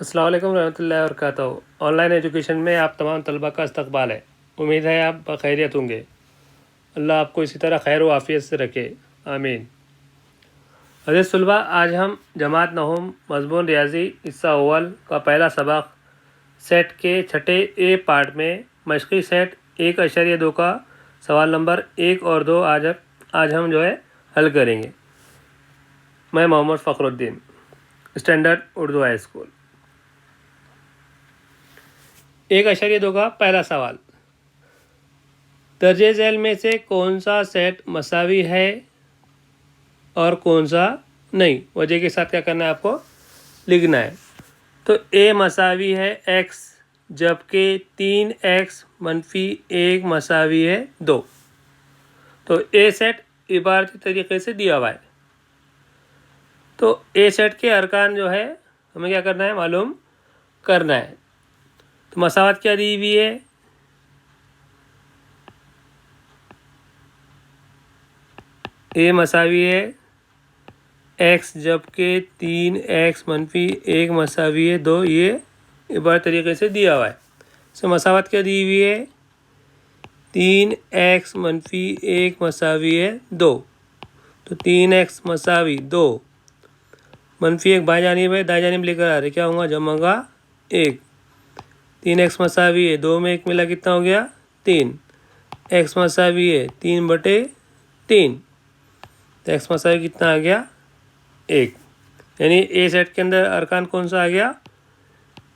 अस्सलाम वालेकुम रहमतुल्लाहि व बरकातहू। ऑनलाइन एजुकेशन में आप तमाम तलबा का इस्तकबाल है। उम्मीद है आप बखैरियत होंगे। अल्लाह आपको इसी तरह खैर व आफियत से रखे, आमीन। अज़ीज़ तलबा, आज हम जमात नहुम मज़मून रियाजी हिस्सा अव्वल का पहला सबक सेट के छठे ए पार्ट में मशक़ी सेट 1.2 का सवाल नंबर 1 और 2 आज हम हल करेंगे। मैं Mohammad Fakhruddin, standard Urdu high school. 1.2 का पहला सवाल, दर्जे झैल में से कौन सा सेट मसावी है और कौन सा नहीं। वजह के साथ क्या करना है, आपको लिखना है। तो ए मसावी है x, जबकि 3x मनफी 1 मसावी है 2। तो ए सेट इबारती तरीके से दिया हुआ है। तो ए सेट के अरकान हमें क्या करना है, मालूम करना है। तो मसावत क्या दी हुई है, ए मसावी है x, जबकि 3x मनफी 1 मसावी है 2। ये इबारत तरीके से दिया हुआ है। तो मसावत क्या दी हुई है, 3x मनफी 1 मसावी है 2। तो 3x मसावी 2 मनफी 1 बाएं जानिब है, दाएं जानिब लेकर आ रहे, क्या होगा, जमा का 1। 3x मसावी है 2 में 1 मिला, कितना हो गया 3। x मसावी है 3/3। तो x मसावी कितना आ गया 1। यानी ए सेट के अंदर अरकान कौन सा आ गया,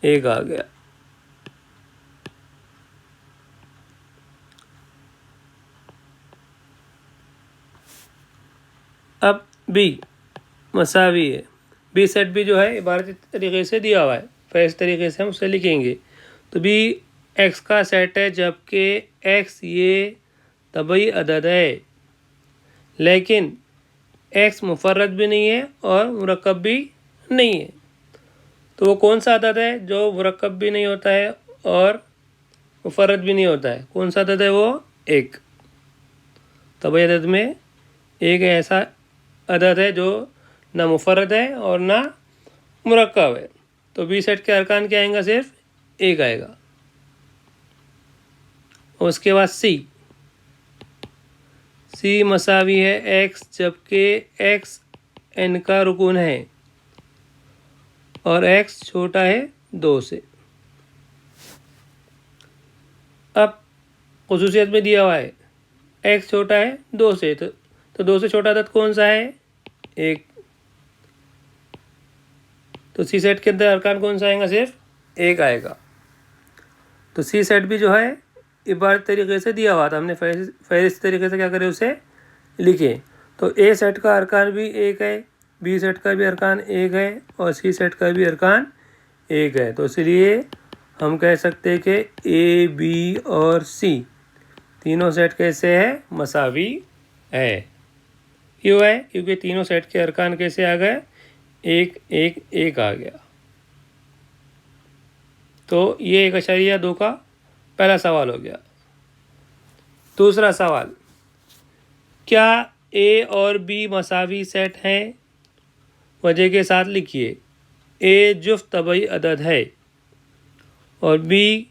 1 आ गया। अब बी मसावी है, बी सेट भी इबारती तरीके से दिया हुआ है। फिर इस तरीके से हम उसे लिखेंगे। तो बी एक्स का सेट है, जबकि एक्स ये तबई अदद है, लेकिन एक्स मुफर्रद भी नहीं है और मुरक्कब भी नहीं है। तो वो कौन सा अदद है जो मुरक्कब भी नहीं होता है और मुफर्रद भी नहीं होता है। कौन सा अदद है वो, 1। तबई अदद में एक ऐसा अदद है जो ना मुफर्रद है और ना मुरक्कब है। तो बी सेट के अरकान क्या आएगा, सिर्फ 1 आएगा। और उसके बाद सी मसावी है x, जबकि x n का रुकून है और x छोटा है 2 से। अब खुसूसियत में दिया हुआ है x छोटा है 2 से, तो 2 से छोटा अदद कौन सा है, 1। तो सी सेट के अंदर अरकान कौन सा आएगा, सिर्फ 1 आएगा। तो सी सेट भी इबारत तरीके से दिया हुआ था, हमने फहरिस्त तरीके से क्या करें, उसे लिखें। तो ए सेट का अरकान भी 1 है, बी सेट का भी अरकान 1 है और सी सेट का भी अरकान 1 है। तो इसलिए हम कह सकते हैं कि ए, बी और सी तीनों सेट कैसे है, मसावी है। क्यों है, क्योंकि तीनों सेट के अरकान कैसे आ गए, 1 1 1 आ गया। तो ये 1.2 का पहला सवाल हो गया। दूसरा सवाल, क्या ए और बी मसावी सेट हैं। वजह के साथ लिखिए। ए जुफ्त तबई अदद है और बी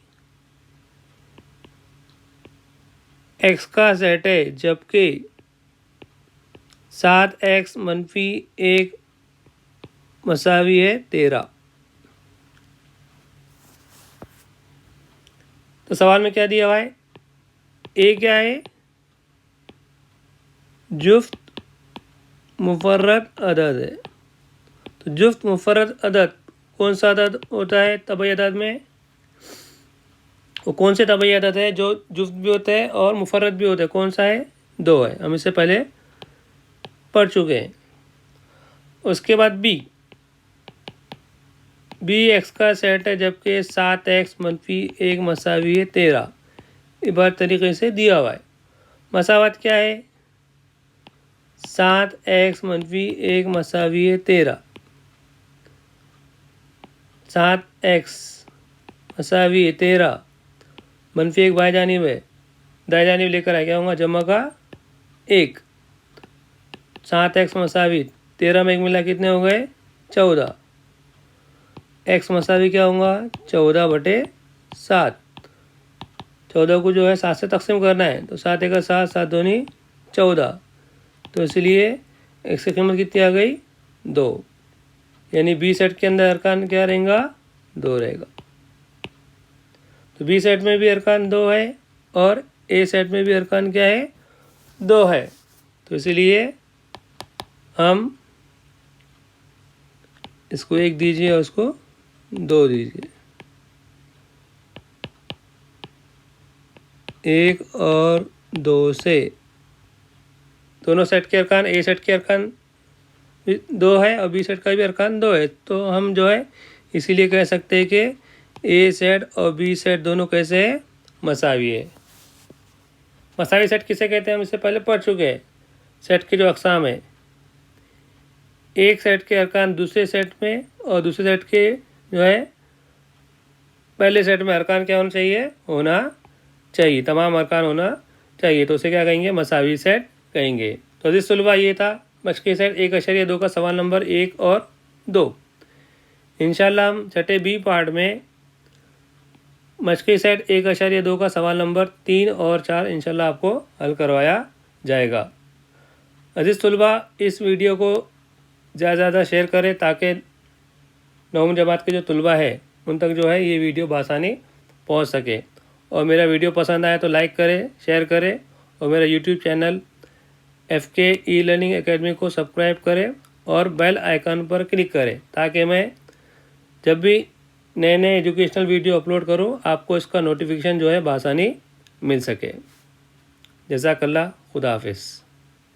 एक्स का सेट है, जबकि 7x मनफी 1 मसावी है 13। तो सवाल में क्या दिया हुआ है, ए क्या है, जुफ्त मुफर्रद अदद है। तो जुफ्त मुफर्रद अदद कौन सा अदद होता है तबई अदद में, वो कौन से तबई अदद है जो जुफ्त भी होते हैं और मुफर्रद भी होते हैं, कौन सा है, 2 है। हम इससे पहले पढ़ चुके हैं। उसके बाद बी एक्स का सेट है, जबकि 7x मनफी 1 मसावी है 13। इबारत तरीके से दिया हुआ है। मसावत क्या है, 7x मनफी 1 मसावी है 13। 7x मसावी है 13, मनफी 1 बाएं जानिब है, दाएं जानिब लेकर आए, क्या होगा, जमा का 1। 7x मसावी 13 में 1 मिला, कितने हो गए, 14। x मसावी क्या होगा 14/7। 14 को जो है 7 से तकसीम करना है तो 7 1 7 7 दूनी 14, तो इसलिए x की कीमत कितनी आ गई 2, यानी बी सेट के अंदर अरकान क्या रहेगा 2 रहेगा। तो बी सेट में भी अरकान 2 है और ए सेट में भी अरकान क्या है 2 है, तो इसलिए हम इसको 1 दीजिए और उसको 2 दीजिए। 1 और 2 से दोनों सेट के अरकान, ए सेट के अरकान 2 है और बी सेट का भी अरकान 2 है, तो हम जो है इसीलिए कह सकते हैं कि ए सेट और बी सेट दोनों कैसे है मसावी है। मसावी सेट किसे कहते हैं हम इससे पहले पढ़ चुके हैं। सेट के जो अक़साम है, एक सेट के अरकान दूसरे सेट में और दूसरे सेट के जो है पहले सेट में अरकान क्या होना चाहिए, तमाम अरकान होना चाहिए, तो उसे क्या कहेंगे मसावी सेट कहेंगे। तो इस सुलभा ये था मशक़ी सेट 1.2 का सवाल नंबर 1 और 2। इंशाल्लाह हम छठे बी पार्ट में मशक़ी सेट 1.2 का सवाल नंबर 3 और 4 इंशाल्लाह आपको हल करवाया जाएगा। अजीज़ तुलबा, इस वीडियो को ज़्यादा शेयर करें ताकि नौवीं जमात के जो तुलबा है उन तक जो है ये वीडियो बआसानी पहुंच सके। और मेरा वीडियो पसंद आए तो लाइक करें, शेयर करें और मेरा YouTube channel FK e-learning academy को सब्सक्राइब करें और बेल आइकन पर क्लिक करें ताकि मैं जब भी नए एजुकेशनल वीडियो अपलोड करूं आपको इसका नोटिफिकेशन जो है बआसानी मिल सके। जज़ाकल्लाह, खुदा हाफिज़।